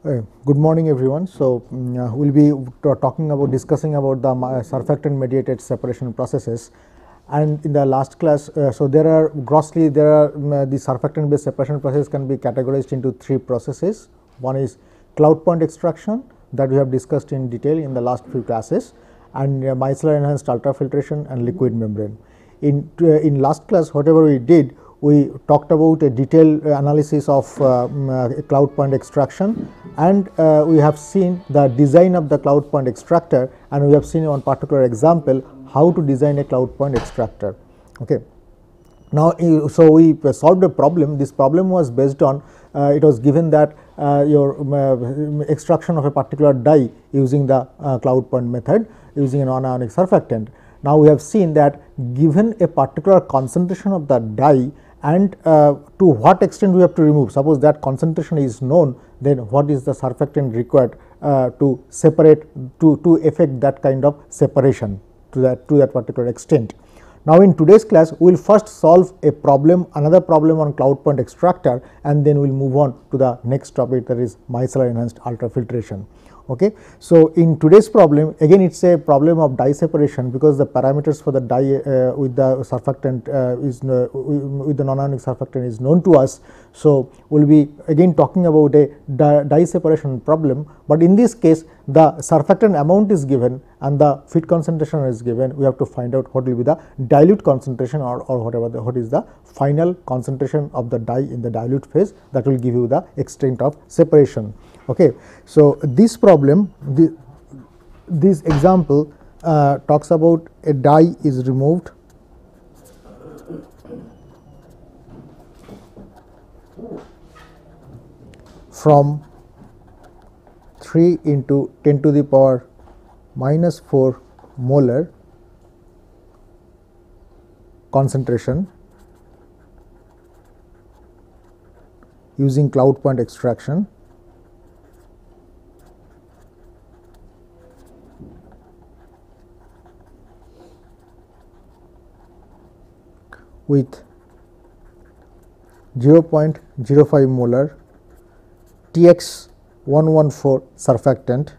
Good morning, everyone. So, we'll be discussing about the surfactant mediated separation processes. And in the last class, the surfactant based separation process can be categorized into three processes. One is cloud point extraction that we have discussed in detail in the last few classes, and micellar enhanced ultrafiltration and liquid membrane. In last class, whatever we did, we talked about a detailed analysis of cloud point extraction, and we have seen the design of the cloud point extractor, and we have seen one particular example how to design a cloud point extractor. Okay. Now, so we solved a problem. This problem was based on it was given that your extraction of a particular dye using the cloud point method using a non-ionic surfactant. Now, we have seen that given a particular concentration of the dye and to what extent we have to remove, suppose that concentration is known, then what is the surfactant required to separate to effect that kind of separation to that particular extent. Now, in today's class, we will first solve a problem, another problem on cloud point extractor, and then we will move on to the next topic, that is micellar enhanced ultrafiltration. Okay. So, in today's problem, again it is a problem of dye separation, because the parameters for the dye with the surfactant with the non-ionic surfactant is known to us. So, we will be again talking about a dye separation problem, but in this case the surfactant amount is given and the feed concentration is given. We have to find out what will be the dilute concentration or what is the final concentration of the dye in the dilute phase, that will give you the extent of separation. Okay. So, this problem, this example talks about a dye is removed from 3 into 10 to the power minus 4 molar concentration using cloud point extraction with 0.05 molar TX 114 surfactant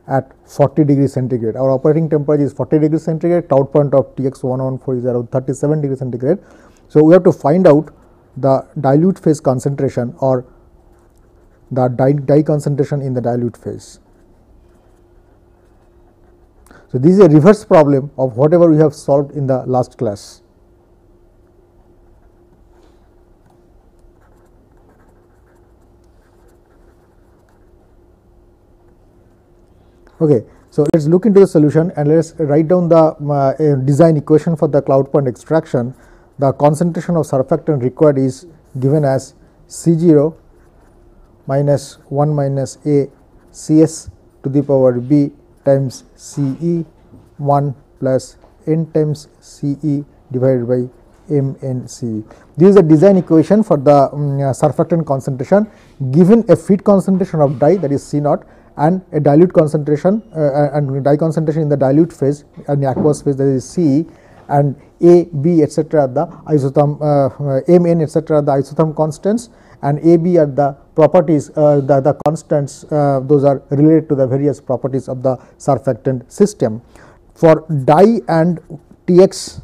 at 40 degrees centigrade. Our operating temperature is 40 degrees centigrade, cloud point of TX 114 is around 37 degrees centigrade. So, we have to find out the dilute phase concentration or the dye concentration in the dilute phase. So, this is a reverse problem of whatever we have solved in the last class. Okay. So, let us look into the solution and let us write down the design equation for the cloud point extraction. The concentration of surfactant required is given as C0 minus 1 minus A Cs to the power B times Ce 1 plus n times Ce divided by MnCe. This is a design equation for the surfactant concentration given a feed concentration of dye, that is C naught, and a dilute concentration and dye concentration in the dilute phase and the aqueous phase, that is Ce, and A, B etc. the isotherm Mn etc. the isotherm constants, and AB are the properties the constants those are related to the various properties of the surfactant system. For dye and TX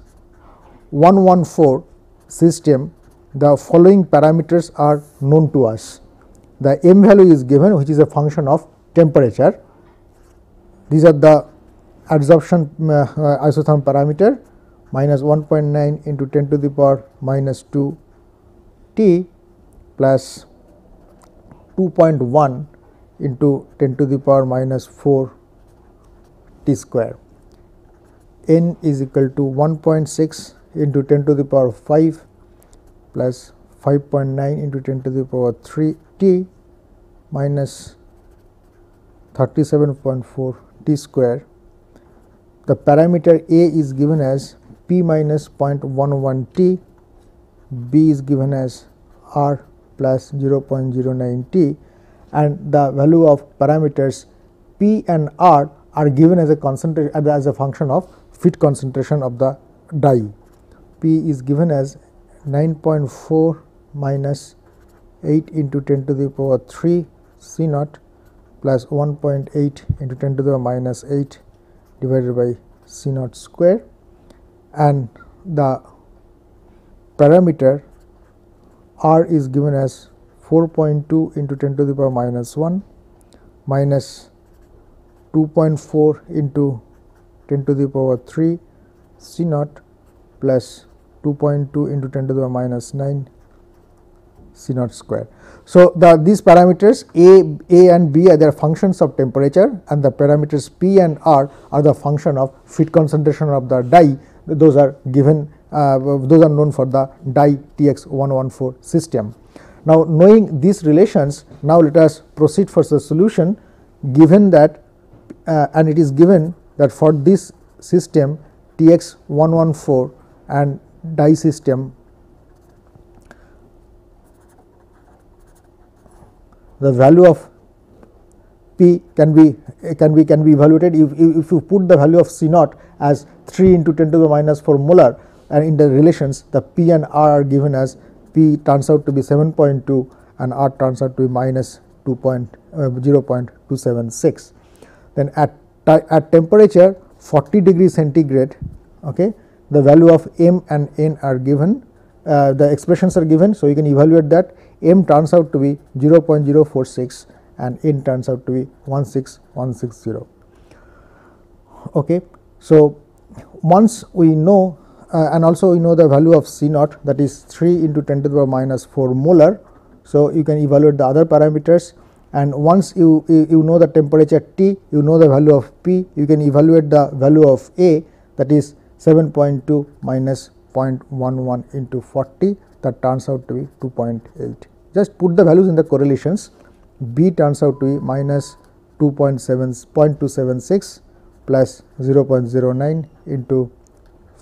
114 system, the following parameters are known to us. The M value is given, which is a function of temperature. These are the adsorption isotherm parameter, minus 1.9 into 10 to the power minus 2 T plus 2.1 into 10 to the power minus 4 T square. N is equal to 1.6 into 10 to the power 5 plus 5.9 into 10 to the power 3 T minus 37.4 T square. The parameter A is given as P minus 0.11 T, B is given as R plus 0.09 T, and the value of parameters P and R are given as a concentration as a function of feed concentration of the dye. P is given as 9.4 minus 8 into 10 to the power 3 C naught plus 1.8 into 10 to the power minus 8 divided by C naught square, and the parameter R is given as 4.2 into 10 to the power minus 1 minus 2.4 into 10 to the power 3 C naught plus 2.2 into 10 to the power minus 9 C naught square. So, these parameters A and B are their functions of temperature, and the parameters P and R are the function of feed concentration of the dye. Those are given, those are known for the dye TX114 system. Now, knowing these relations, now let us proceed for the solution, given that and it is given that for this system TX114 and dye system, the value of P can be evaluated if you put the value of C naught as 3 into 10 to the minus 4 molar, and in the relations the P and R are given as P turns out to be 7.2 and R turns out to be minus 0.276. Then at temperature 40 degree centigrade, okay, the value of M and N are given, the expressions are given. So, you can evaluate that. M turns out to be 0.046 and N turns out to be 16160. Okay. So, once we know and also we know the value of C naught, that is 3 into 10 to the power minus 4 molar. So, you can evaluate the other parameters, and once you know the temperature T, you know the value of P, you can evaluate the value of A, that is 7.2 minus 0.11 into 40, that turns out to be 2.8. Just put the values in the correlations. B turns out to be minus 0.276 plus 0.09 into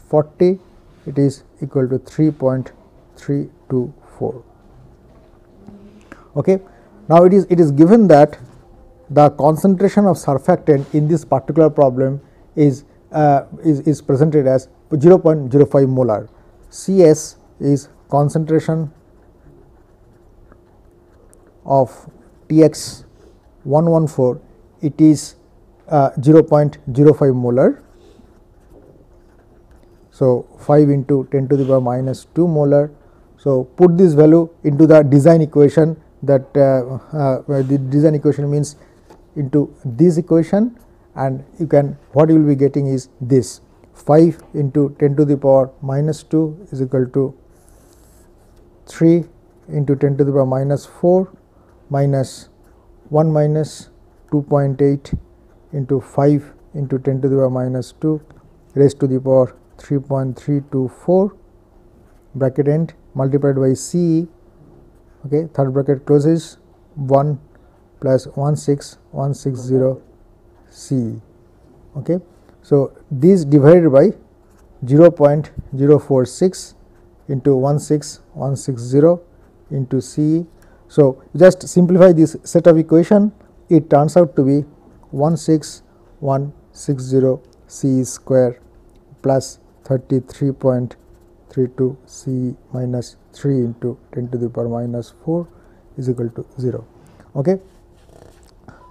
40, it is equal to 3.324. Okay. Now, it is given that the concentration of surfactant in this particular problem is presented as 0.05 molar. CS is concentration of TX114, it is 0.05 molar. So, 5 into 10 to the power minus 2 molar. So, put this value into the design equation, that the design equation means into this equation, and you can, what you will be getting is this 5 into 10 to the power minus 2 is equal to 3 into 10 to the power minus 4 minus 1 minus 2.8 into 5 into 10 to the power minus 2 raised to the power 3.324 bracket end multiplied by CE, okay, third bracket closes, 1 plus 16160 CE. Okay. So, this divided by 0.046 into 16160 into CE. So, just simplify this set of equation, it turns out to be 16160 CE square plus 33.32 CE minus 3 into 10 to the power minus 4 is equal to 0. Okay.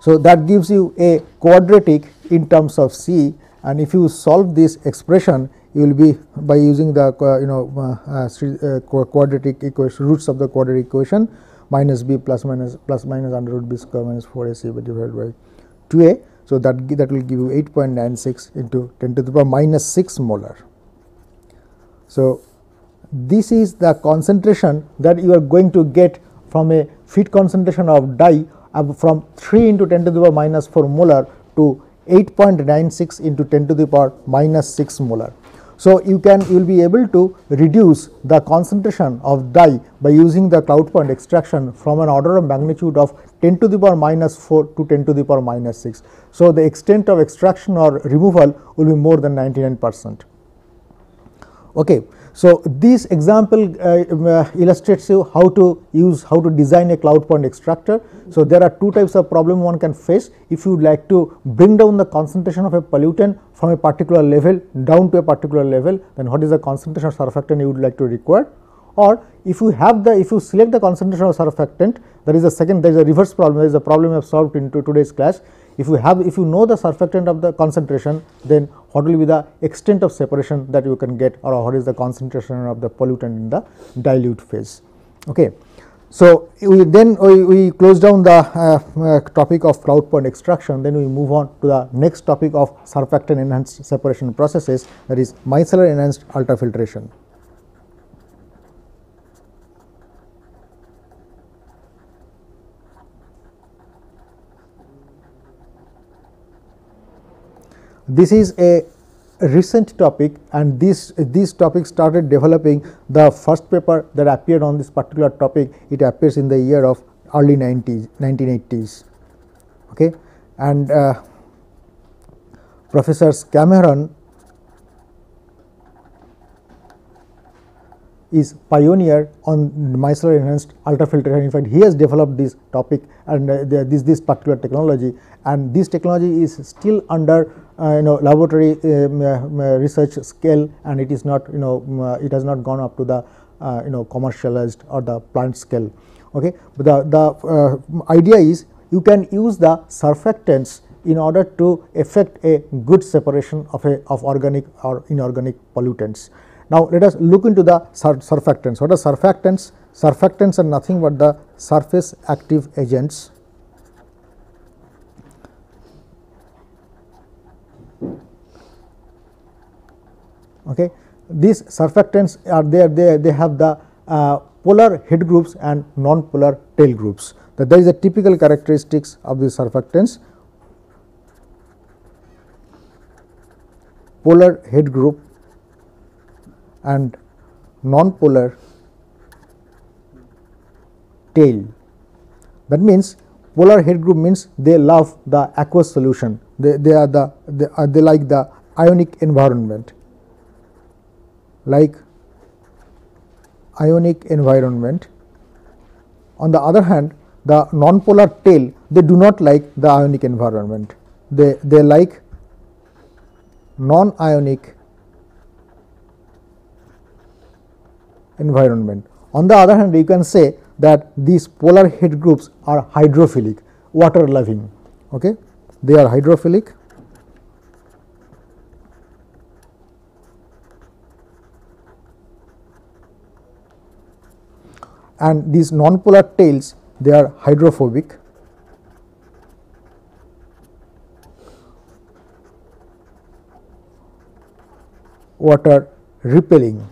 So, that gives you a quadratic in terms of CE, and if you solve this expression, you will be by using the quadratic equation, roots of the quadratic equation, minus b plus minus under root b square minus 4ac divided by 2a. So, that will give you 8.96 into 10 to the power minus 6 molar. So, this is the concentration that you are going to get from a feed concentration of dye from 3 into 10 to the power minus 4 molar to 8.96 into 10 to the power minus 6 molar. So, you will be able to reduce the concentration of dye by using the cloud point extraction from an order of magnitude of 10 to the power minus 4 to 10 to the power minus 6. So, the extent of extraction or removal will be more than 99%. Okay. So, this example illustrates you how to design a cloud point extractor. So, there are two types of problem one can face. If you would like to bring down the concentration of a pollutant from a particular level down to a particular level, then what is the concentration of surfactant you would like to require, or if you have the, if you select the concentration of surfactant, that is the second, there is a reverse problem, there is a problem we have solved in today's class. If you have, if you know the surfactant of the concentration, then what will be the extent of separation that you can get, or what is the concentration of the pollutant in the dilute phase. Okay. So, we close down the topic of cloud point extraction, then we move on to the next topic of surfactant enhanced separation processes, that is micellar enhanced ultrafiltration. This is a recent topic, and this topic started developing. The first paper that appeared on this particular topic, it appears in the year of early 1980s. Okay. And Professor Cameron is pioneer on micellar enhanced ultrafiltration. In fact, he has developed this topic and this particular technology, and this technology is still under laboratory research scale, and it is not, it has not gone up to the commercialized or the plant scale. Okay. But the idea is you can use the surfactants in order to effect a good separation of organic or inorganic pollutants. Now, let us look into the surfactants. What are surfactants? Surfactants are nothing but the surface active agents okay. These surfactants are there, they have the polar head groups and non-polar tail groups. That is the typical characteristics of these surfactants. Polar head group and non-polar tail. That means polar head group means they love the aqueous solution, they like the ionic environment, On the other hand, the non-polar tail, they do not like the ionic environment, they like non-ionic environment. On the other hand, you can say that these polar head groups are hydrophilic, water loving. Okay. They are hydrophilic, and these non-polar tails, they are hydrophobic. Water repelling.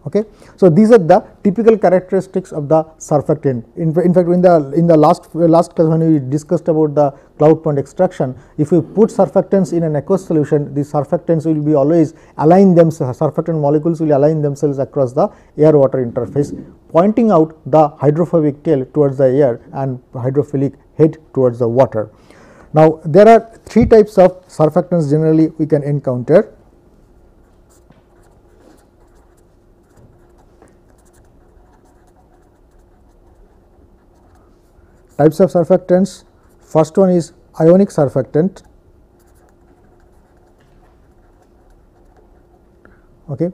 Okay. So, these are the typical characteristics of the surfactant. In fact, in the last class when we discussed about the cloud point extraction, if we put surfactants in an aqueous solution, the surfactants will be always align themselves, surfactant molecules will align themselves across the air water interface, pointing out the hydrophobic tail towards the air and hydrophilic head towards the water. Now, there are three types of surfactants generally we can encounter. Types of surfactants, first one is ionic surfactant. Okay.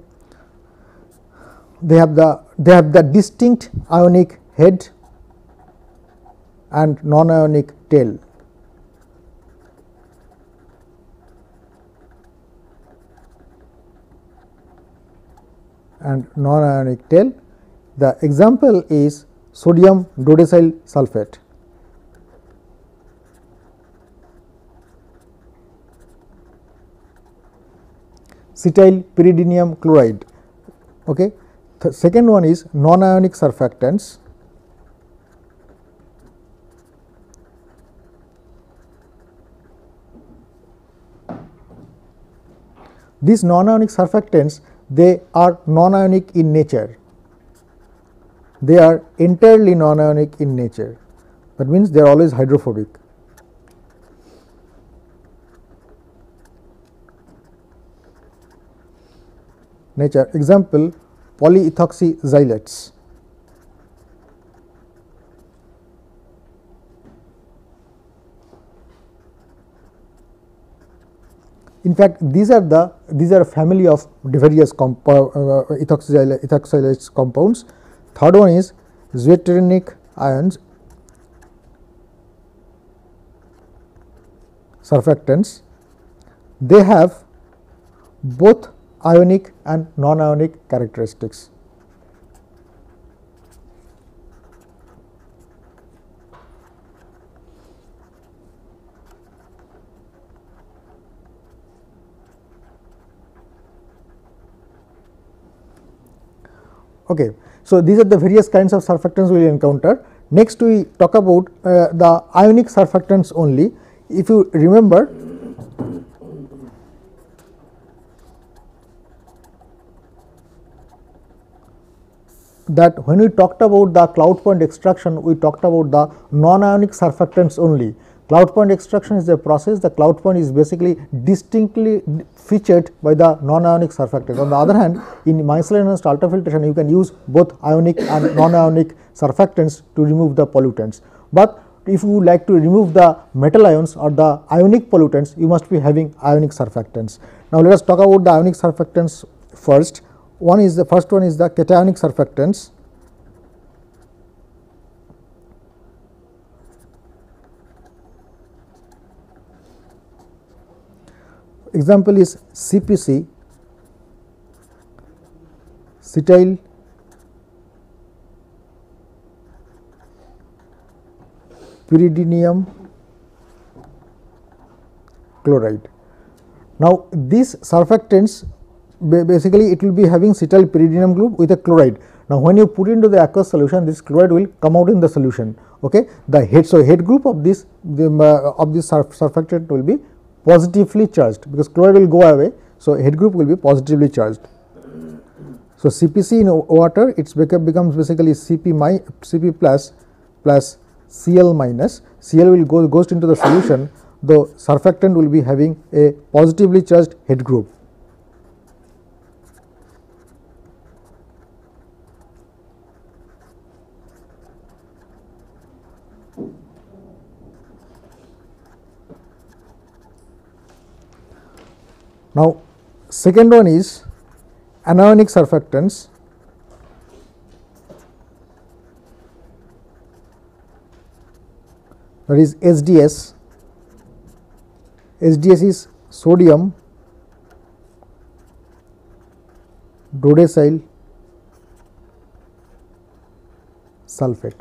They have the distinct ionic head and non-ionic tail. And non-ionic tail. The example is sodium dodecyl sulfate. Cetyl pyridinium chloride. Okay. The second one is non-ionic surfactants. These non-ionic surfactants, they are non-ionic in nature. They are entirely non-ionic in nature. That means they are always hydrophobic. Nature, example polyethoxyxylates. In fact, these are a family of various ethoxylase compounds. Third one is zwitterionic ions surfactants. They have both ionic and non-ionic characteristics. Okay. So, these are the various kinds of surfactants we will encounter. Next, we talk about the ionic surfactants only. If you remember, that when we talked about the cloud point extraction, we talked about the non-ionic surfactants only. Cloud point extraction is a process. The cloud point is basically distinctly featured by the non-ionic surfactants. On the other hand, in micellar enhanced ultrafiltration, you can use both ionic and non-ionic surfactants to remove the pollutants. But if you would like to remove the metal ions or the ionic pollutants, you must be having ionic surfactants. Now, let us talk about the ionic surfactants first. The first one is the cationic surfactants. Example is CPC, cetyl pyridinium chloride. Now, these surfactants basically it will be having cetyl pyridinium group with a chloride. Now, when you put into the aqueous solution, this chloride will come out in the solution. Okay, the head group of this surfactant will be positively charged, because chloride will go away. So, head group will be positively charged. So, CPC in water, it becomes basically Cp plus Cl minus. Cl will goes into the solution. The surfactant will be having a positively charged head group. Now, second one is anionic surfactants. That is SDS. SDS is sodium dodecyl sulfate.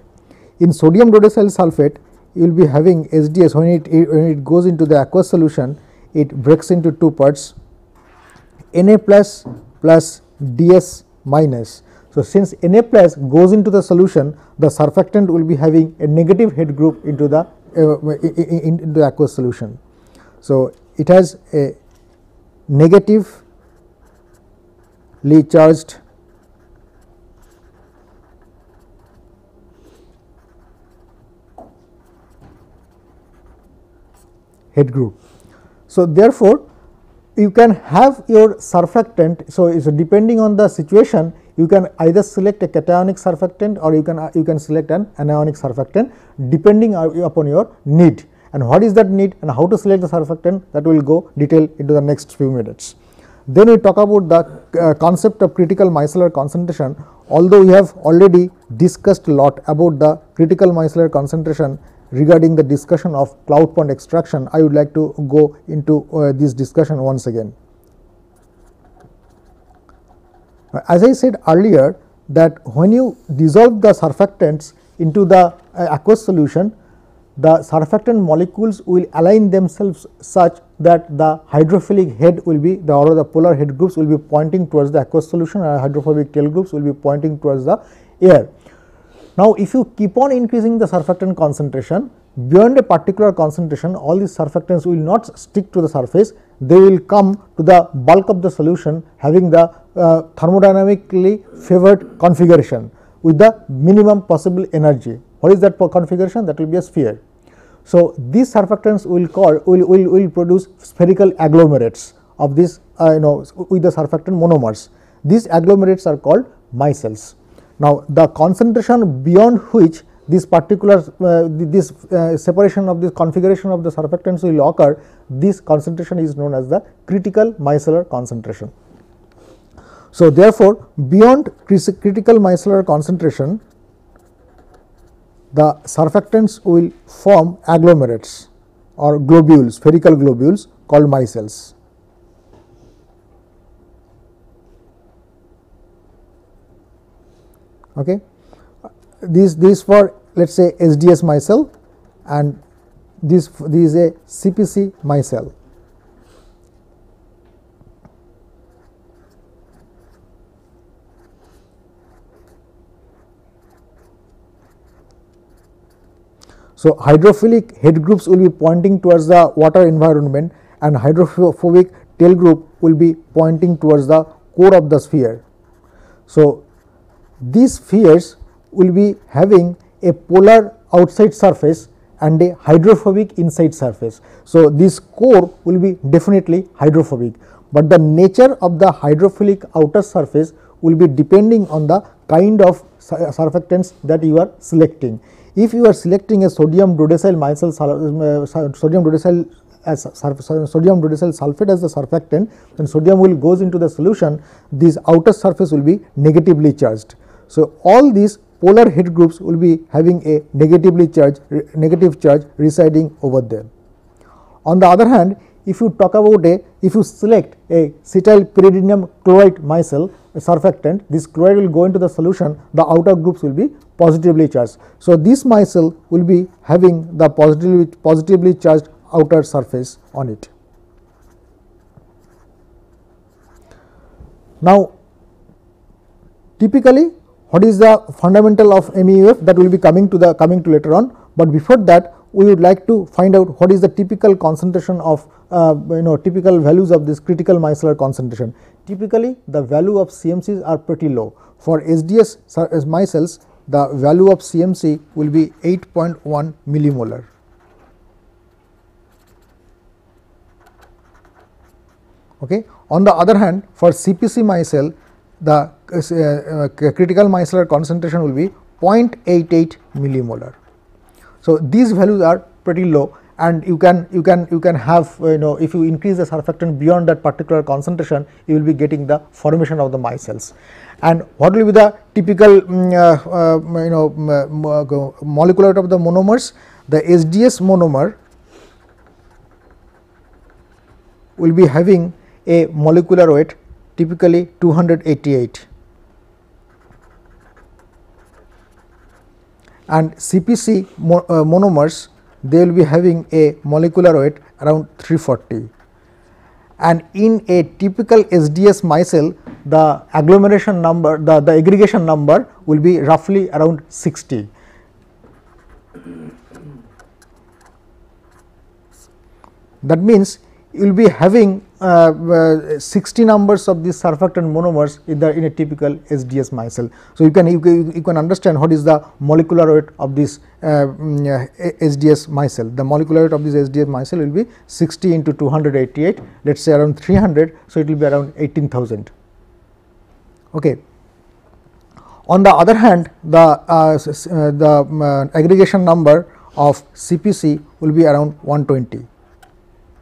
In sodium dodecyl sulfate, you will be having SDS. When it goes into the aqueous solution, it breaks into two parts, Na plus DS minus. So, since Na plus goes into the solution, the surfactant will be having a negative head group into the aqueous solution. So, it has a negatively charged head group. So, therefore, you can have your surfactant. So, depending on the situation, you can either select a cationic surfactant or you can select an anionic surfactant depending upon your need. And what is that need and how to select the surfactant, that will go detail into the next few minutes. Then we talk about the concept of critical micellar concentration. Although we have already discussed a lot about the critical micellar concentration regarding the discussion of cloud point extraction, I would like to go into this discussion once again. As I said earlier, that when you dissolve the surfactants into the aqueous solution, the surfactant molecules will align themselves such that the hydrophilic head will be or the polar head groups will be pointing towards the aqueous solution, and hydrophobic tail groups will be pointing towards the air. Now, if you keep on increasing the surfactant concentration beyond a particular concentration, all these surfactants will not stick to the surface, they will come to the bulk of the solution having the thermodynamically favored configuration with the minimum possible energy. What is that configuration? That will be a sphere. So, these surfactants will produce spherical agglomerates of this with the surfactant monomers. These agglomerates are called micelles. Now, the concentration beyond which this particular this separation of this configuration of the surfactants will occur, this concentration is known as the critical micellar concentration. So, therefore, beyond critical micellar concentration, the surfactants will form agglomerates or globules, spherical globules called micelles. Okay. These for, let us say, SDS micelle, and this is a CPC micelle. So, hydrophilic head groups will be pointing towards the water environment, and hydrophobic tail group will be pointing towards the core of the sphere. So, these spheres will be having a polar outside surface and a hydrophobic inside surface. So, this core will be definitely hydrophobic, but the nature of the hydrophilic outer surface will be depending on the kind of surfactants that you are selecting. If you are selecting a sodium dodecyl micelle sodium dodecyl sulfate as the surfactant, then sodium will goes into the solution, this outer surface will be negatively charged. So, all these polar head groups will be having a negative charge residing over there. On the other hand, if you talk about if you select a cetyl pyridinium chloride micelle, a surfactant, this chloride will go into the solution, the outer groups will be positively charged. So, this micelle will be having the positively charged outer surface on it. Now, typically, what is the fundamental of MEUF, that will be coming to later on, but before that we would like to find out what is the typical concentration of typical values of this critical micellar concentration. Typically, the value of CMCs are pretty low. For SDS micelles, the value of CMC will be 8.1 millimolar. Okay. On the other hand, for CPC micelle, the critical micellar concentration will be 0.88 millimolar. So, these values are pretty low, and you can have if you increase the surfactant beyond that particular concentration, you will be getting the formation of the micelles. And what will be the typical molecular weight of the monomers? The SDS monomer will be having a molecular weight typically 288, and CPC monomers, they will be having a molecular weight around 340, and in a typical SDS micelle, the agglomeration number, the aggregation number will be roughly around 60. That means you will be having 60 numbers of these surfactant monomers in a typical SDS micelle. So, you can understand what is the molecular weight of this SDS micelle. The molecular weight of this SDS micelle will be 60 into 288, let us say around 300. So, it will be around 18,000. Okay. On the other hand, the aggregation number of CPC will be around 120.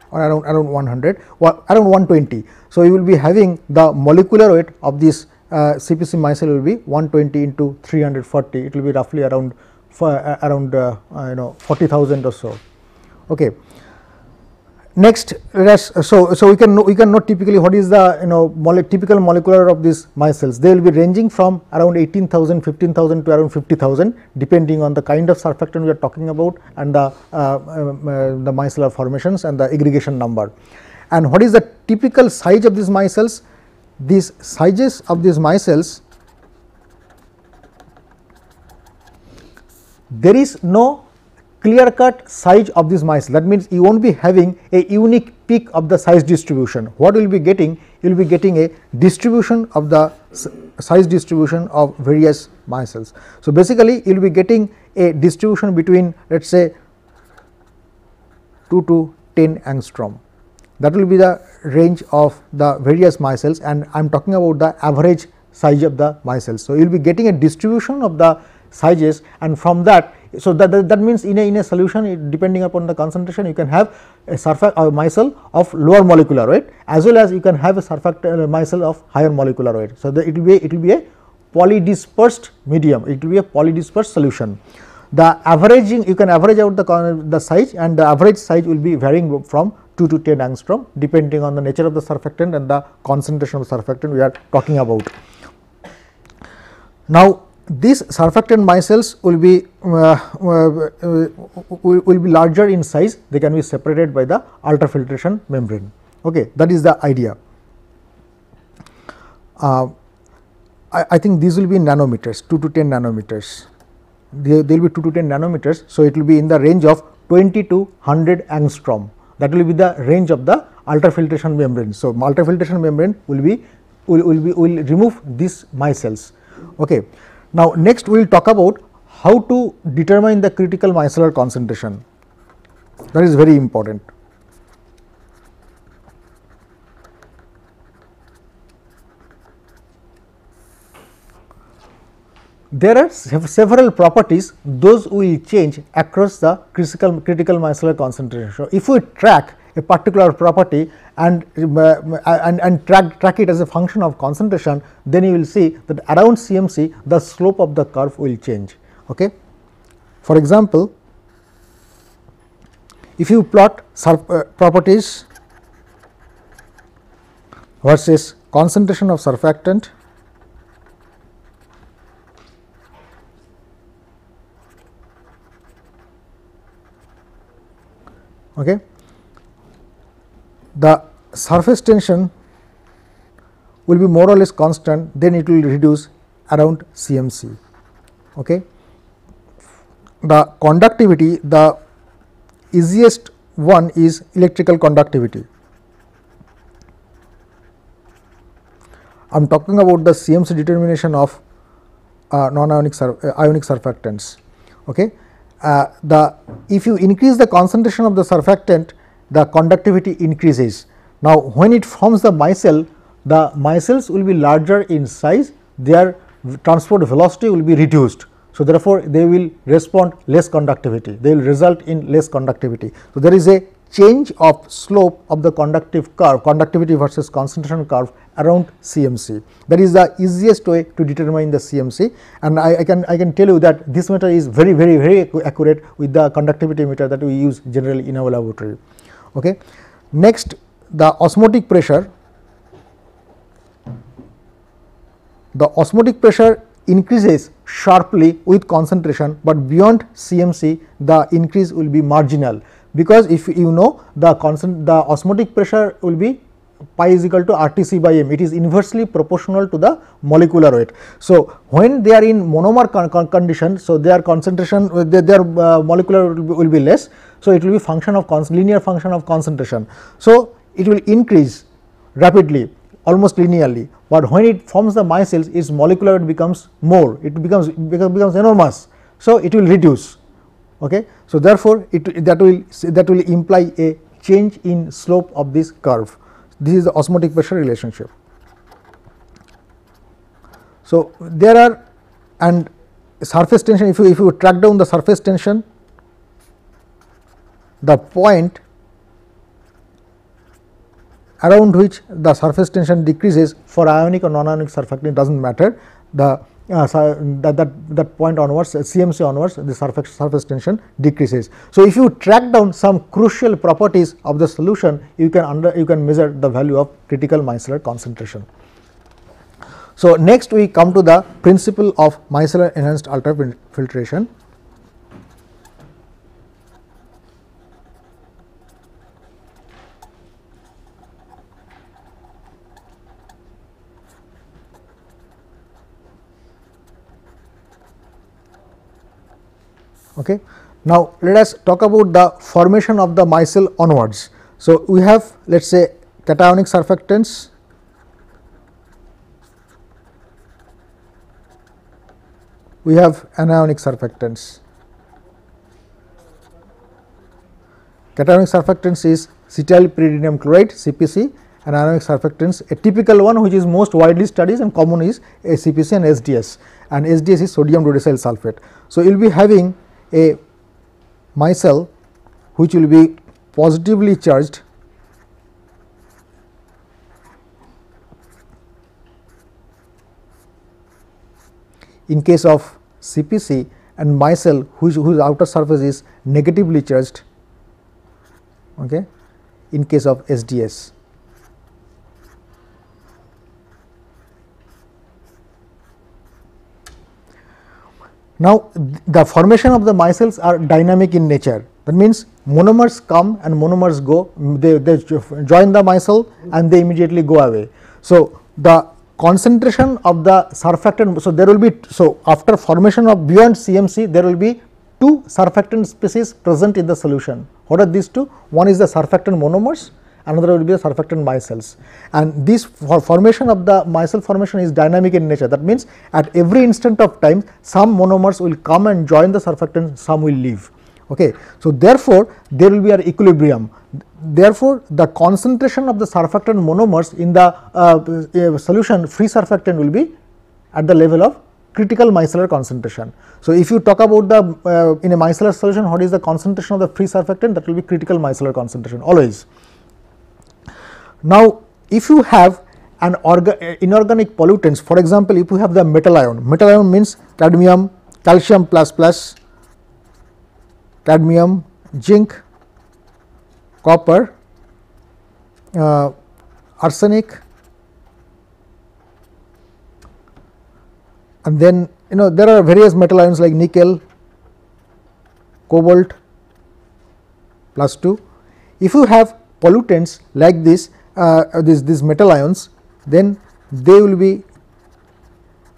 Or around 100 or around 120. So, you will be having the molecular weight of this CPC micelle will be 120 into 340, it will be roughly around 40,000 or so. Okay. Next, let us we can note typically what is the typical molecular of these micelles. They will be ranging from around 18,000, 15,000 to around 50,000, depending on the kind of surfactant we are talking about and the micellar formations and the aggregation number. And what is the typical size of these micelles? These sizes of these micelles, there is no clear cut size of this micelle. That means, you will not be having a unique peak of the size distribution. What you will be getting? You will be getting a distribution of the size distribution of various micelles. So, basically you will be getting a distribution between, let us say, 2 to 10 angstrom. That will be the range of the various micelles, and I am talking about the average size of the micelles. So, you will be getting a distribution of the sizes, and from that, so that means in a solution, depending upon the concentration, you can have a micelle of lower molecular weight, as well as you can have a micelle of higher molecular weight. So it will be a polydispersed medium, it will be a polydispersed solution. The averaging, you can average out the size, and the average size will be varying from 2 to 10 angstrom, depending on the nature of the surfactant and the concentration of the surfactant we are talking about. Now, these surfactant micelles will be larger in size, they can be separated by the ultrafiltration membrane. Okay, that is the idea. I think these will be in nanometers, 2 to 10 nanometers. They will be 2 to 10 nanometers. So, it will be in the range of 20 to 100 angstrom. That will be the range of the ultrafiltration membrane. So, ultrafiltration membrane will remove these micelles. Okay. Now, next we will talk about how to determine the critical micellar concentration. That is very important. There are several properties, those will change across the critical micellar concentration. So, if we track a particular property and track it as a function of concentration, then you will see that around CMC the slope of the curve will change. Okay. For example, if you plot properties versus concentration of surfactant, okay, the surface tension will be more or less constant, then it will reduce around CMC. Okay. The conductivity, the easiest one is electrical conductivity. I am talking about the CMC determination of non-ionic ionic surfactants. Okay. If you increase the concentration of the surfactant, the conductivity increases. Now, when it forms the micelle, the micelles will be larger in size, their transport velocity will be reduced. So, therefore, they will respond less conductivity, they will result in less conductivity. So, there is a change of slope of the conductive curve, conductivity versus concentration curve around CMC. That is the easiest way to determine the CMC, and I can tell you that this meter is very accurate with the conductivity meter that we use generally in our laboratory. Okay. Next, the osmotic pressure. The osmotic pressure increases sharply with concentration, but beyond CMC the increase will be marginal, because if you know the osmotic pressure will be pi is equal to RTC by m, it is inversely proportional to the molecular weight. So, when they are in monomer condition, so their concentration, their molecular will be less. So, it will be function of linear function of concentration. So, it will increase rapidly, almost linearly, but when it forms the micelles, its molecular weight becomes more, it becomes enormous. So, it will reduce. Okay. So, therefore, that will imply a change in slope of this curve. This is the osmotic pressure relationship. So, there are, and surface tension, if you track down the surface tension, the point around which the surface tension decreases for ionic or non-ionic surfactant does not matter, the that point onwards, CMC onwards, the surface tension decreases. So, if you track down some crucial properties of the solution, you can measure the value of critical micellar concentration. So, next we come to the principle of micellar enhanced ultrafiltration. Okay. Now, let us talk about the formation of the micelle onwards. So, we have let us say cationic surfactants, we have anionic surfactants. Cationic surfactants is cetyl pyridinium chloride CPC, and anionic surfactants. A typical one which is most widely studied and common is CPC and SDS, and SDS is sodium dodecyl sulfate. So, you will be having a micelle which will be positively charged in case of CPC and micelle whose outer surface is negatively charged, okay, in case of SDS. Now, the formation of the micelles are dynamic in nature. That means, monomers come and monomers go, they join the micelle and they immediately go away. So, the concentration of the surfactant, so there will be, so after formation of beyond CMC there will be two surfactant species present in the solution. What are these two? One is the surfactant monomers, another will be the surfactant micelles, and this formation of the micelle formation is dynamic in nature. That means, at every instant of time some monomers will come and join the surfactant, some will leave. Okay. So, therefore, there will be an equilibrium. Therefore, the concentration of the surfactant monomers in the solution free surfactant will be at the level of critical micellar concentration. So, if you talk about the in a micellar solution, what is the concentration of the free surfactant? That will be critical micellar concentration always. Now, if you have an inorganic pollutants, for example, if you have the metal ion means cadmium, calcium plus plus, cadmium, zinc, copper, arsenic, and then there are various metal ions like nickel, cobalt plus 2. If you have pollutants like this, these metal ions, then they will be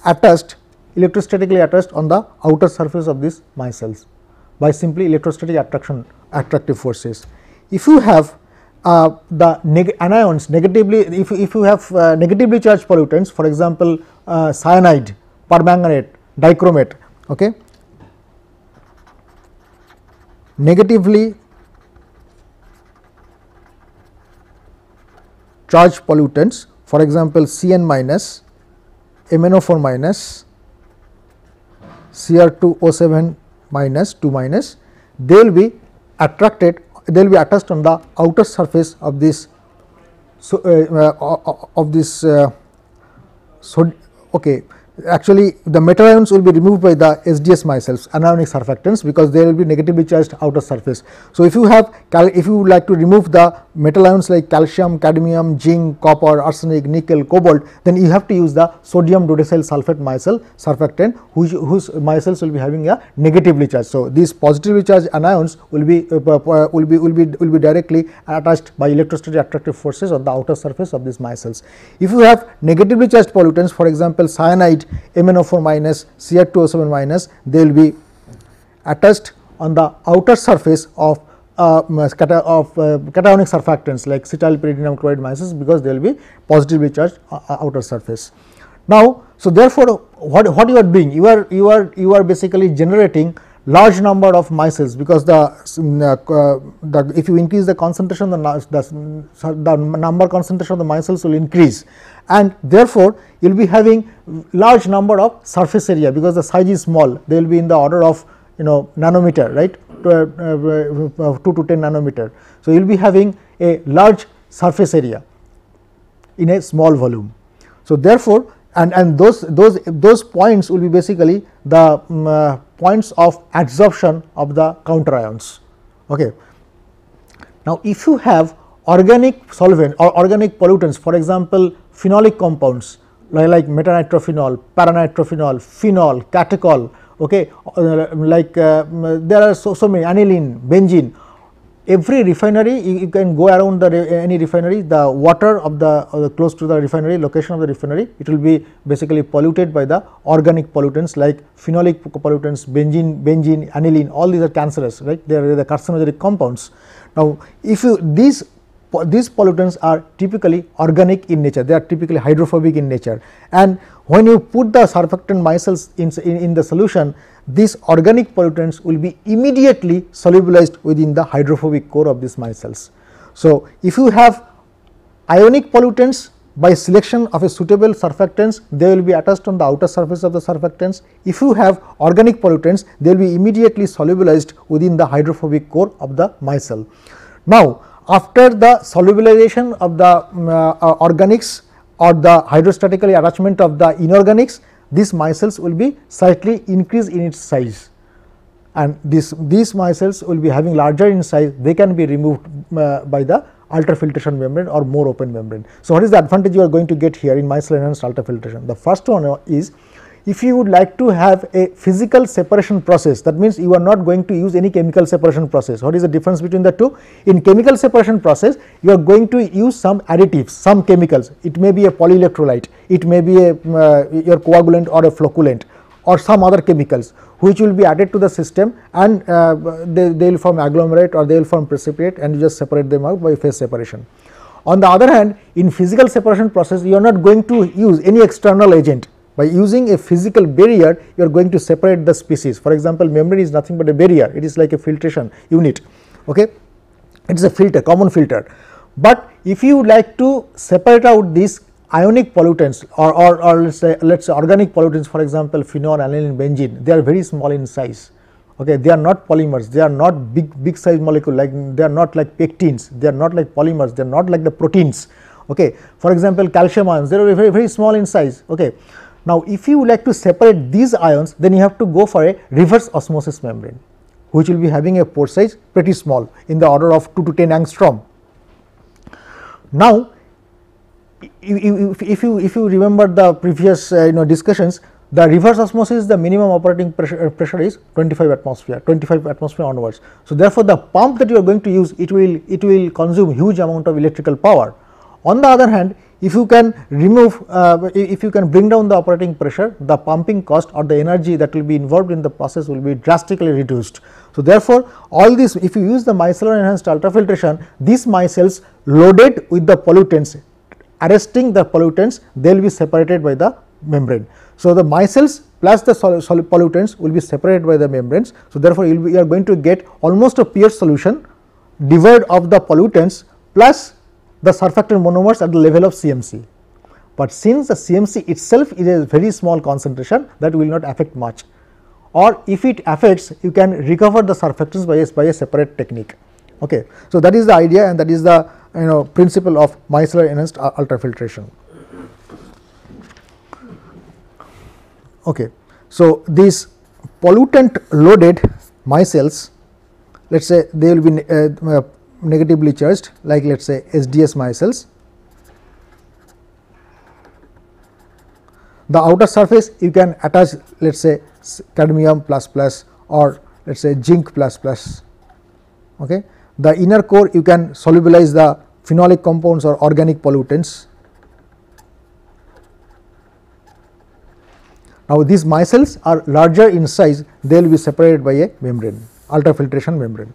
attached, electrostatically attached on the outer surface of these micelles by simply electrostatic attractive forces. If you have the anions negatively, if you have negatively charged pollutants, for example, cyanide, permanganate, dichromate, okay, negatively charged pollutants, for example, Cn minus, MnO4 minus, Cr2O7 minus 2 minus, they will be attracted, they will be attached on the outer surface of this, okay. Actually, the metal ions will be removed by the SDS micelles, anionic surfactants, because they will be negatively charged outer surface. So, if you have, if you would like to remove the metal ions like calcium, cadmium, zinc, copper, arsenic, nickel, cobalt, then you have to use the sodium dodecyl sulfate micelle surfactant, whose micelles will be having a negatively charged. So, these positively charged anions will be directly attached by electrostatic attractive forces on the outer surface of these micelles. If you have negatively charged pollutants, for example, cyanide, MnO4 minus, Cr2O7 minus, they will be attached on the outer surface of cationic surfactants like cetylpyridinium chloride micelles, because they will be positively charged outer surface. Now, so therefore, what you are doing? You are basically generating large number of micelles, because the if you increase the concentration, the number concentration of the micelles will increase, and therefore you will be having large number of surface area, because the size is small. They will be in the order of nanometer, right, 2 to 10 nanometer. So, you will be having a large surface area in a small volume. So, therefore, and those points will be basically the points of adsorption of the counter ions. Okay. Now, if you have organic solvent or organic pollutants, for example, phenolic compounds like metanitrophenol, paranitrophenol, phenol, catechol, okay, there are so many, aniline, benzene. Every refinery, you can go around any refinery, the water of the close to the refinery, location of the refinery, it will be basically polluted by the organic pollutants like phenolic pollutants, benzene, aniline, all these are cancerous, right, they are the carcinogenic compounds. Now, if you these pollutants are typically organic in nature, they are typically hydrophobic in nature, and when you put the surfactant micelles in the solution, these organic pollutants will be immediately solubilized within the hydrophobic core of these micelles. So, if you have ionic pollutants, by selection of a suitable surfactants, they will be attached on the outer surface of the surfactants. If you have organic pollutants, they will be immediately solubilized within the hydrophobic core of the micelle. Now, after the solubilization of the organics or the hydrostatically attachment of the inorganics, these micelles will be slightly increased in its size, and these micelles will be having larger in size. They can be removed by the ultrafiltration membrane or more open membrane. So, what is the advantage you are going to get here in micelle enhanced ultrafiltration? The first one is, if you would like to have a physical separation process, that means you are not going to use any chemical separation process. What is the difference between the two? In chemical separation process, you are going to use some additives, some chemicals. It may be a polyelectrolyte, it may be a your coagulant or a flocculant or some other chemicals which will be added to the system, and they will form agglomerate or they will form precipitate, and you just separate them out by phase separation. On the other hand, in physical separation process, you are not going to use any external agent. By using a physical barrier, you are going to separate the species. For example, membrane is nothing but a barrier, it is like a filtration unit, okay? It is a filter, common filter. But if you would like to separate out these ionic pollutants or let us say organic pollutants, for example, phenol, aniline, benzene, they are very small in size, okay? They are not polymers, they are not big size molecule, like they are not like pectins, they are not like polymers, they are not like the proteins, okay? For example, calcium ions, they are very small in size, okay? Now, if you would like to separate these ions, then you have to go for a reverse osmosis membrane, which will be having a pore size pretty small, in the order of 2 to 10 angstrom. Now, if you remember the previous discussions, the reverse osmosis, the minimum operating pressure is 25 atmosphere onwards. So, therefore, the pump that you are going to use, it will consume huge amount of electrical power. On the other hand, if you can remove, if you can bring down the operating pressure, the pumping cost or the energy that will be involved in the process will be drastically reduced. So, therefore, all this, if you use the micellar enhanced ultrafiltration, these micelles loaded with the pollutants, arresting the pollutants, they will be separated by the membrane. So, the micelles plus the pollutants will be separated by the membranes. So, therefore, you are going to get almost a pure solution devoid of the pollutants plus the surfactant monomers at the level of CMC. But since the CMC itself is a very small concentration, that will not affect much, or if it affects, you can recover the surfactants by a separate technique. Okay. So, that is the idea, and that is the principle of micellar enhanced ultrafiltration. Okay. So, these pollutant loaded micelles, let us say they will be negatively charged, like let us say SDS micelles. The outer surface you can attach, let us say cadmium plus plus or let us say zinc plus plus. Okay. The inner core you can solubilize the phenolic compounds or organic pollutants. Now, these micelles are larger in size, they will be separated by a membrane, ultrafiltration membrane.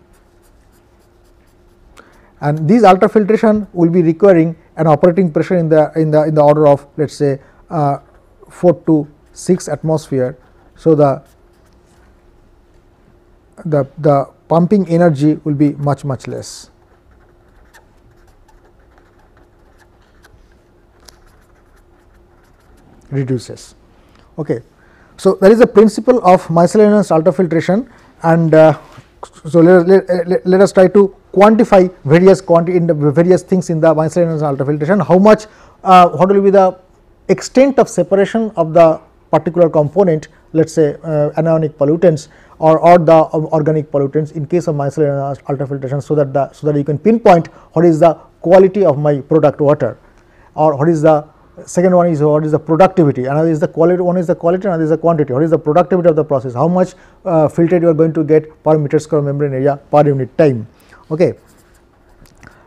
And these ultrafiltration will be requiring an operating pressure in the order of let us say 4 to 6 atmosphere. So, the pumping energy will be much less. Reduces. Okay. So, that is the principle of micellar enhanced ultrafiltration, and so let us try to quantify various things in the micellar enhanced ultrafiltration. How much, what will be the extent of separation of the particular component, let us say anionic pollutants or the organic pollutants in case of micellar enhanced ultrafiltration, so that you can pinpoint what is the quality of my product water, or what is the second one is what is the productivity, another is the quality, one is the quality, another is the quantity, what is the productivity of the process, how much filtered you are going to get per meter square membrane area per unit time. Okay.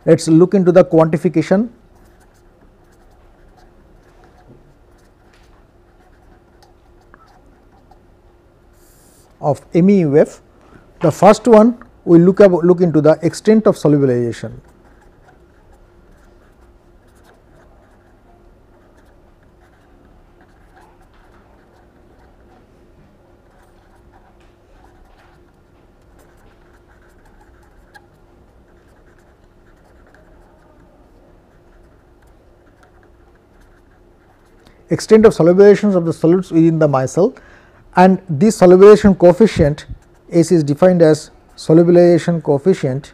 Let us look into the quantification. Of MEUF. The first one we look into the extent of solubilization. extent of solubilizations of the solutes within the micelle, and this solubilization coefficient S is defined as solubilization coefficient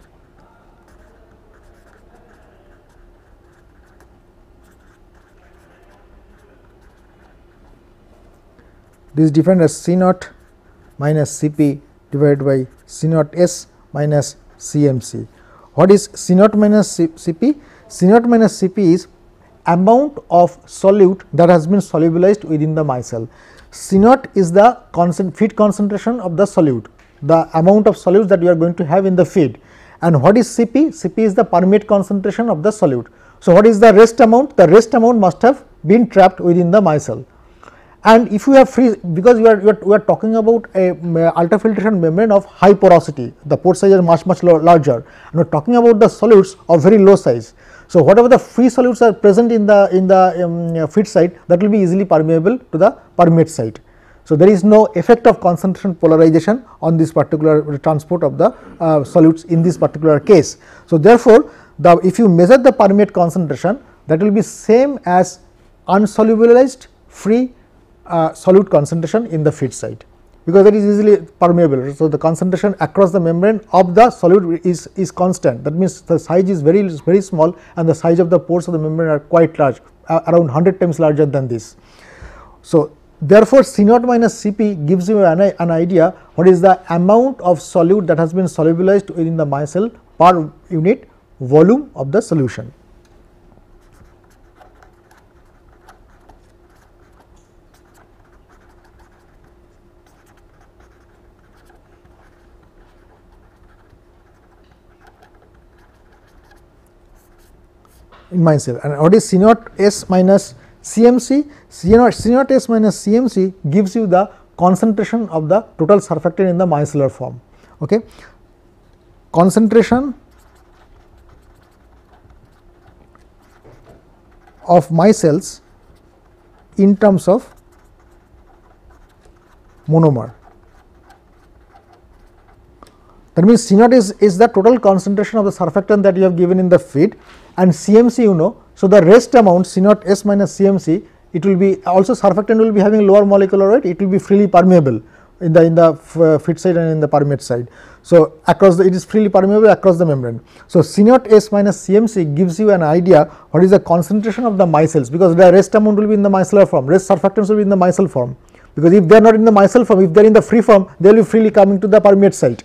this is defined as C naught minus Cp divided by C naught S minus Cmc. What is C naught minus Cp? C naught minus Cp is amount of solute that has been solubilized within the micelle. C naught is the feed concentration of the solute, the amount of solutes that you are going to have in the feed. And what is Cp? Cp is the permeate concentration of the solute. So, what is the rest amount? The rest amount must have been trapped within the micelle. And if you have free, because we are talking about a ultrafiltration membrane of high porosity, the pore size is much larger, and we are talking about the solutes of very low size. So, whatever the free solutes are present in the feed site, that will be easily permeable to the permeate site. So, there is no effect of concentration polarization on this particular transport of the solutes in this particular case. So, therefore, if you measure the permeate concentration, that will be same as unsolubilized free solute concentration in the feed site, because that is easily permeable. So, the concentration across the membrane of the solute is constant, that means the size is very small and the size of the pores of the membrane are quite large, around 100 times larger than this. So, therefore, C naught minus Cp gives you an idea what is the amount of solute that has been solubilized within the micelle per unit volume of the solution. In micelle. And what is C naught S minus Cmc? C naught S minus Cmc gives you the concentration of the total surfactant in the micellar form. Okay. Concentration of micelles in terms of monomer. That means C naught is the total concentration of the surfactant that you have given in the feed, and Cmc you know. So, the rest amount C naught S minus Cmc, it will be also surfactant will be having lower molecular weight, it will be freely permeable in the feed side and in the permeate side. So, across it is freely permeable across the membrane. So, C naught S minus Cmc gives you an idea what is the concentration of the micelles, because the rest amount will be in the micellar form, rest surfactants will be in the micelle form, because if they are not in the micelle form, if they are in the free form, they will be freely coming to the permeate site.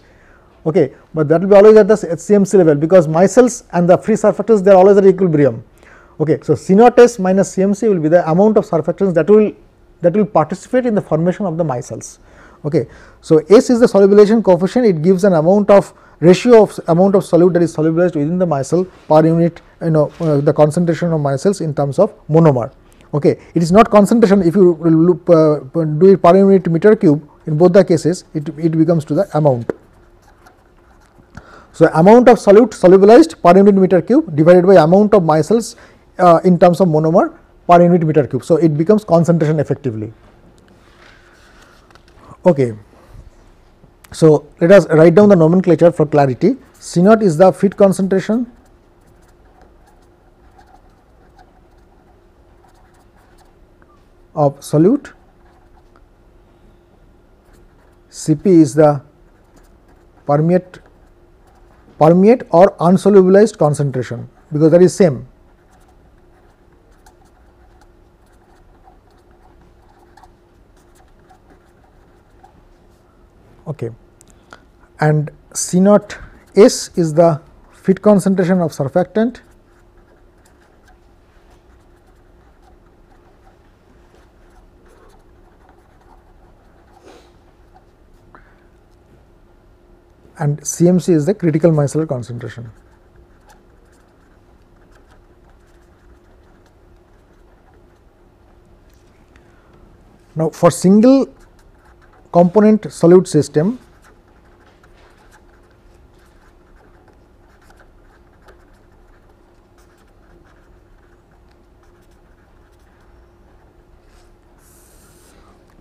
Okay, but that will be always at the Cmc level, because micelles and the free surfactants they are always at equilibrium. Okay, so C naught S minus Cmc will be the amount of surfactants that will participate in the formation of the micelles. Okay, so S is the solubilization coefficient, it gives an amount of ratio of amount of solute that is solubilized within the micelle per unit, the concentration of micelles in terms of monomer. Okay, it is not concentration. If you do it per unit meter cube, in both the cases it becomes to the amount. So, amount of solute solubilized per unit meter cube divided by amount of micelles in terms of monomer per unit meter cube. So, it becomes concentration effectively. Okay. So, let us write down the nomenclature for clarity. C naught is the feed concentration, of solute, Cp is the permeate or unsolubilized concentration, because that is same. Okay. And C naught S is the feed concentration of surfactant, and Cmc is the critical micellar concentration. Now, for single component solute system,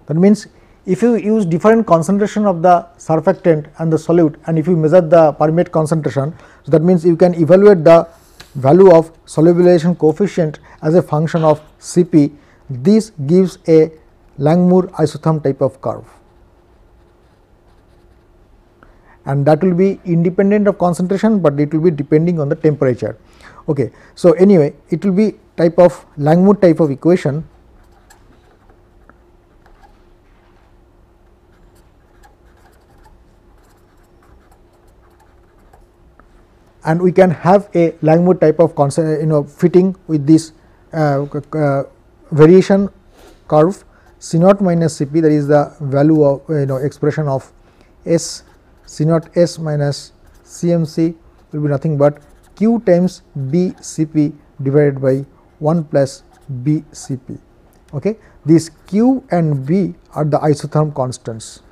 that means if you use different concentration of the surfactant and the solute, and if you measure the permeate concentration, so that means you can evaluate the value of solubilization coefficient as a function of Cp this gives a Langmuir isotherm type of curve, and that will be independent of concentration, but it will be depending on the temperature. Okay. So, anyway, it will be type of Langmuir type of equation, and we can have a Langmuir type of fitting with this variation curve C naught minus Cp, that is the value of expression of S C naught S minus Cmc will be nothing but Q times B Cp divided by 1 plus B Cp. Okay. These Q and B are the isotherm constants.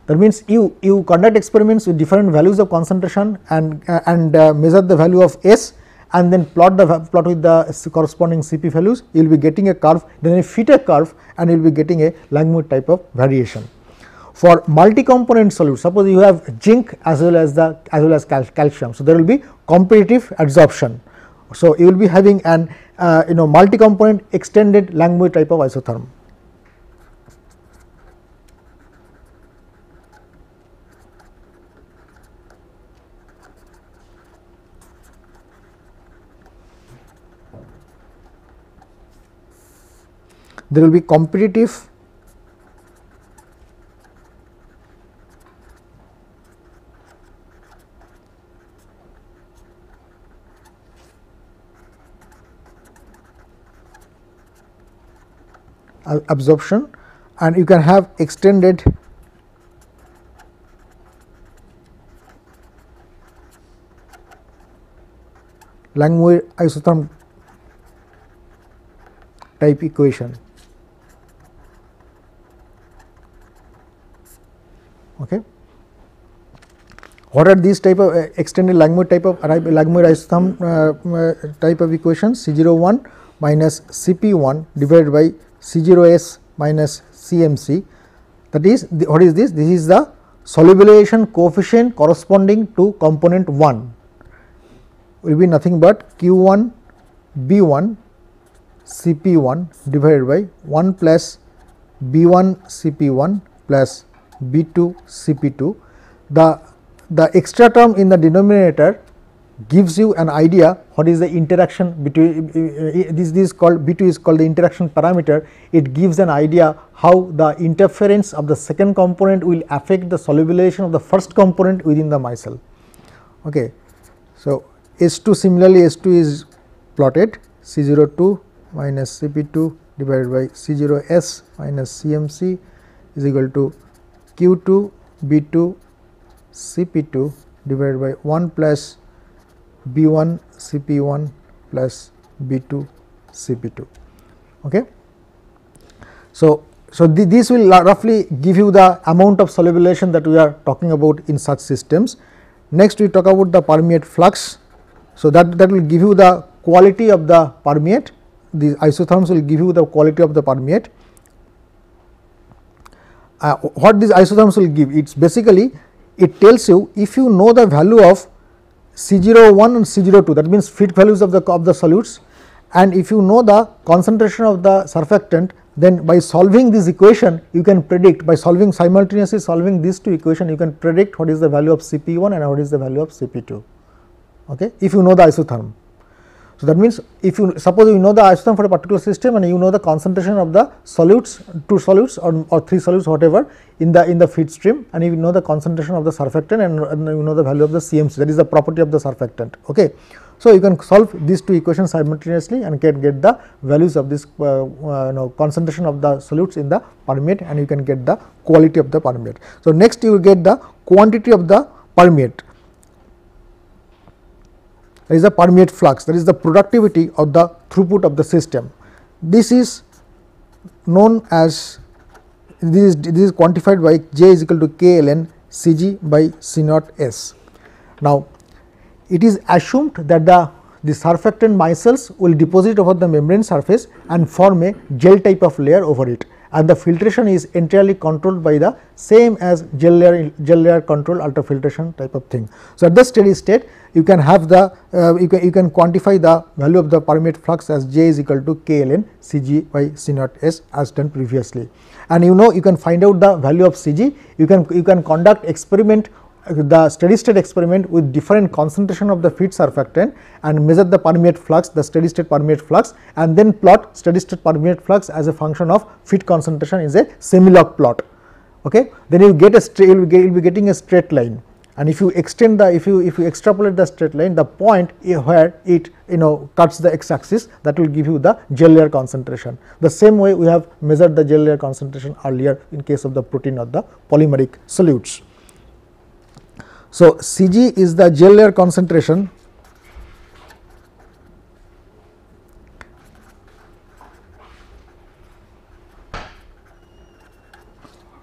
That means you conduct experiments with different values of concentration and measure the value of S, and then plot with the corresponding Cp values. You will be getting a curve, then you fit a curve, and you will be getting a Langmuir type of variation. For multi-component solute, suppose you have zinc as well as calcium, so there will be competitive adsorption. So you will be having an multi-component extended Langmuir type of isotherm. There will be competitive absorption, and you can have extended Langmuir isotherm type equation. Okay. What are these type of extended Langmuir type of Langmuir isotherm type of equations? C01 minus Cp1 divided by C0s minus Cmc. That is what is this? This is the solubilization coefficient corresponding to component 1, will be nothing but Q1 B1 Cp1 divided by 1 plus B1 Cp1 plus B2 Cp2. The extra term in the denominator gives you an idea what is the interaction between this is called B2 is called the interaction parameter. It gives an idea how the interference of the second component will affect the solubilization of the first component within the micelle. Okay. So, S2 similarly S2 is plotted C02 minus Cp2 divided by C0s minus Cmc is equal to Q2 B2 Cp2 divided by 1 plus B1 Cp1 plus B2 Cp2. Okay. So, this will roughly give you the amount of solubilization that we are talking about in such systems. Next we talk about the permeate flux. So, that will give you the quality of the permeate. These isotherms will give you the quality of the permeate. What these isotherms will give? It's basically, it tells you if you know the value of C01 and C02, that means fit values of the solutes, and if you know the concentration of the surfactant, then by solving this equation you can predict, by simultaneously solving these two equations, you can predict what is the value of Cp1 and what is the value of Cp2, okay, if you know the isotherm. So, that means if you suppose you know the isotherm for a particular system and you know the concentration of the solutes, 2 solutes or 3 solutes whatever in the feed stream, and you know the concentration of the surfactant and you know the value of the CMC, that is the property of the surfactant. Okay. So, you can solve these two equations simultaneously and can get the values of this concentration of the solutes in the permeate, and you can get the quality of the permeate. So, next you will get the quantity of the permeate. That is the permeate flux, that is the productivity of the throughput of the system. This is known as, this is quantified by J is equal to K ln Cg by C naught S. Now, it is assumed that the surfactant micelles will deposit over the membrane surface and form a gel type of layer over it, and the filtration is entirely controlled by the same as gel layer control ultrafiltration type of thing. So, at the steady state you can have the you can quantify the value of the permeate flux as J is equal to K ln Cg by C naught S as done previously, and you can find out the value of Cg. You can conduct experiment, the steady state experiment with different concentration of the feed surfactant and measure the permeate flux, the steady state permeate flux, and then plot steady state permeate flux as a function of feed concentration is a semi-log plot. Okay, then you get a you will be getting a straight line, and if you extend the if you extrapolate the straight line, the point where it cuts the x axis, that will give you the gel layer concentration. The same way we have measured the gel layer concentration earlier in case of the protein or the polymeric solutes. So, Cg is the gel layer concentration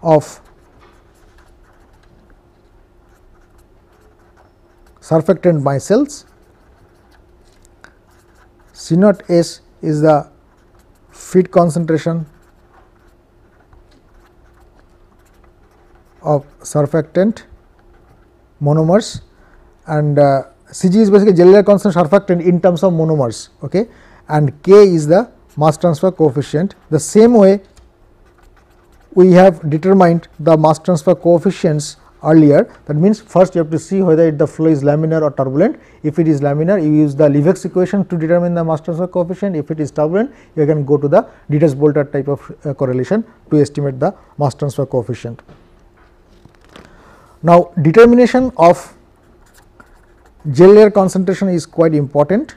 of surfactant micelles, C naught S is the feed concentration of surfactant monomers, and Cg is basically gel layer concentration surfactant in terms of monomers, okay, and K is the mass transfer coefficient. The same way we have determined the mass transfer coefficients earlier. That means, first you have to see whether the flow is laminar or turbulent. If it is laminar, you use the Levex equation to determine the mass transfer coefficient. If it is turbulent, you can go to the Dietz-Boelter type of correlation to estimate the mass transfer coefficient. Now, determination of gel layer concentration is quite important.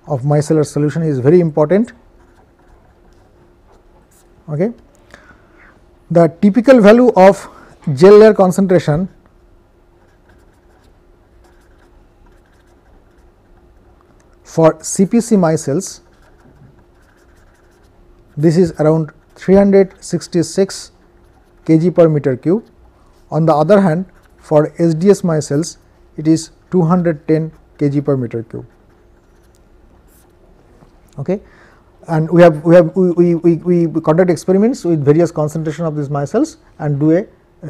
Of micellar solution is very important. Okay. The typical value of gel layer concentration for CPC micelles, this is around 366 kg per meter cube. On the other hand, for SDS micelles, it is 210 kg per meter cube. Okay. And we conduct experiments with various concentration of these micelles and do a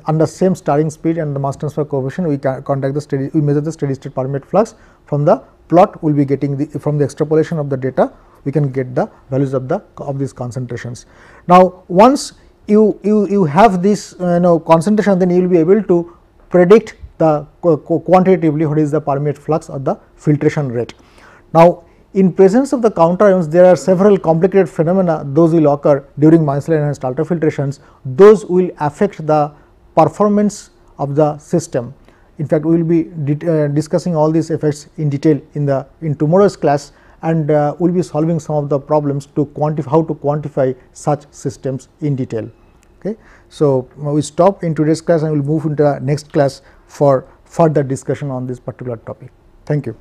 under same starting speed and the mass transfer coefficient, we conduct the steady, we measure the steady state permeate flux. From the plot we will be getting the, from the extrapolation of the data we can get the values of these concentrations. Now, once you have this concentration, then you will be able to predict the quantitatively what is the permeate flux or the filtration rate. Now, in presence of the counter ions, there are several complicated phenomena, those will occur during micellar enhanced ultrafiltrations. Those will affect the performance of the system. In fact, we will be discussing all these effects in detail in tomorrow's class, and we will be solving some of the problems to quantify how to quantify such systems in detail. Okay. So, we stop in today's class and we will move into the next class for further discussion on this particular topic. Thank you.